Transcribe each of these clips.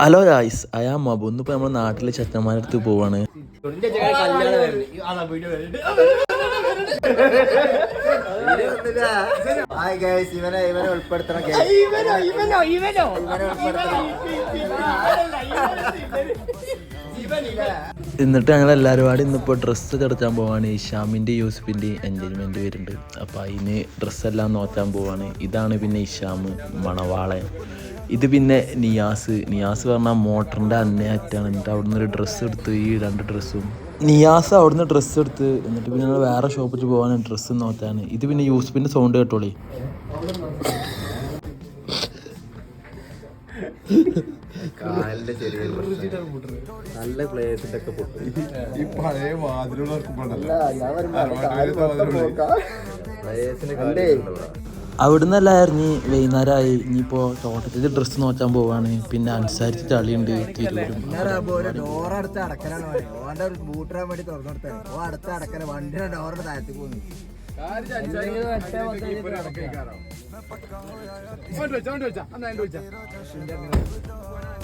Hello guys, അയാ മബു. ഇന്നിപ്പോൾ നമ്മുടെ നാട്ടിലെ ചെക്കന്മാരുടെ അടുത്ത് പോവാണ്. എന്നിട്ട് ഞങ്ങൾ എല്ലാവരും പാടി ഇന്നിപ്പോൾ ഡ്രസ്സ് തെടുക്കാൻ പോവാണ്. ഇഷാമിൻ്റെ യൂസഫിൻ്റെ എൻഗേജ്മെൻറ്റ് വരുന്നുണ്ട്. അപ്പോൾ അതിന് ഡ്രസ്സെല്ലാം നോക്കാൻ പോവാണ്. ഇതാണ് പിന്നെ ഇഷാം മണവാളൻ. ഇത് പിന്നെ നിയാസ് പറഞ്ഞാൽ മോട്ടറിൻ്റെ അന്നേറ്റാണ്. എന്നിട്ട് അവിടുന്ന് ഒരു ഡ്രസ്സ് എടുത്ത്, ഈ 2 ഡ്രസ്സും നിയാസ് അവിടുന്ന് ഡ്രസ്സ് എടുത്ത്. എന്നിട്ട് പിന്നെ ഞങ്ങൾ വേറെ ഷോപ്പിൽ പോകാൻ ഡ്രസ്സ് നോക്കാണ്. ഇത് പിന്നെ യൂസഫിൻ്റെ സൗണ്ട് കേട്ടോളി. നല്ല പ്ലേസിന്റെ ഒക്കെ അവിടുന്ന് എല്ലായിരുന്നു വൈകുന്നേരമായി. ഇനിയിപ്പോൾ തോട്ടത്തിൽ ഡ്രസ്സ് നോക്കാൻ പോവാണ്. പിന്നെ അനുസരിച്ച് ചളിയുണ്ട് തിരൂരും.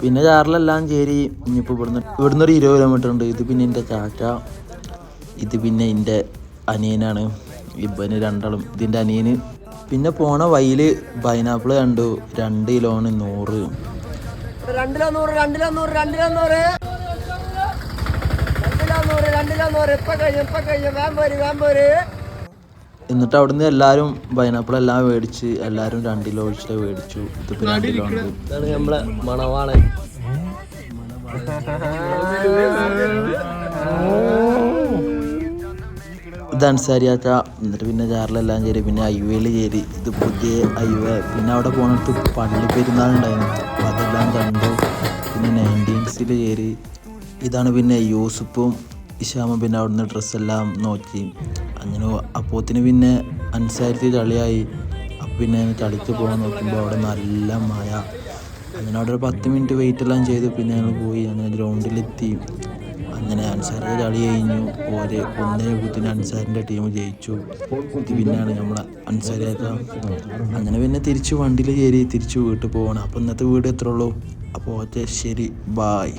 പിന്നെ ചാറിലെല്ലാം ചേരി. ഇനിയിപ്പോൾ ഇവിടുന്ന് ഒരു 20 കിലോമീറ്റർ ഉണ്ട്. ഇത് പിന്നെ എൻ്റെ ചാച്ച, ഇത് പിന്നെ എൻ്റെ അനിയനാണ്. ഇവന് രണ്ടാളും ഇതിൻ്റെ അനിയന്. പിന്നെ പോണ വഴിയിൽ പൈനാപ്പിൾ കണ്ടു. 2 കിലോന് 100. എന്നിട്ട് അവിടുന്ന് എല്ലാവരും പൈനാപ്പിൾ എല്ലാം മേടിച്ച് എല്ലാവരും 2 കിലോ ഒഴിച്ചിട്ട് മേടിച്ചു. ഇതിപ്പോൾ 2 കിലോ ഉണ്ട്. ഇതാണ് നമ്മളെ മണവാളൻ. ഇത് അൻസാരിയാച്ച. എന്നിട്ട് പിന്നെ ചാറിലെല്ലാം ചേരി. പിന്നെ ഹൈവേയിൽ ചേരി. ഇത് പുതിയ ഹൈവേ. പിന്നെ അവിടെ പോകണത്ത് പള്ളി പെരുന്നാളുണ്ടായിരുന്നു. അപ്പോൾ അതെല്ലാം കണ്ടു. പിന്നെ 19th ചേരി. ഇതാണ് പിന്നെ യൂസുഫും ഇഷാമും. പിന്നെ അവിടുന്ന് ഡ്രസ്സെല്ലാം നോക്കി. അങ്ങനെ അപ്പോത്തിന് പിന്നെ അൻസാരിച്ച് ചളിയായി. അപ്പം പിന്നെ ചളിക്ക് പോകാൻ നോക്കുമ്പോൾ അവിടെ നല്ല മഴ. അങ്ങനെ അവിടെ ഒരു 10 മിനിറ്റ് വെയിറ്റ് എല്ലാം ചെയ്തു. പിന്നെ ഞങ്ങൾ പോയി. അങ്ങനെ ഗ്രൗണ്ടിലെത്തി. അങ്ങനെ അൻസാറിൻ്റെ കളി കഴിഞ്ഞു. ഓരോ 1-0 അൻസാറിൻ്റെ ടീം ജയിച്ചു. ഇത് പിന്നെയാണ് നമ്മളെ അൻസാരിയാക്ക. അങ്ങനെ പിന്നെ തിരിച്ച് വണ്ടിയിൽ കയറി തിരിച്ച് വീട്ടിൽ പോകണം. അപ്പോൾ ഇന്നത്തെ വീഡിയോ എത്ര ഉള്ളൂ. അപ്പോൾ ശരി, ബായ്.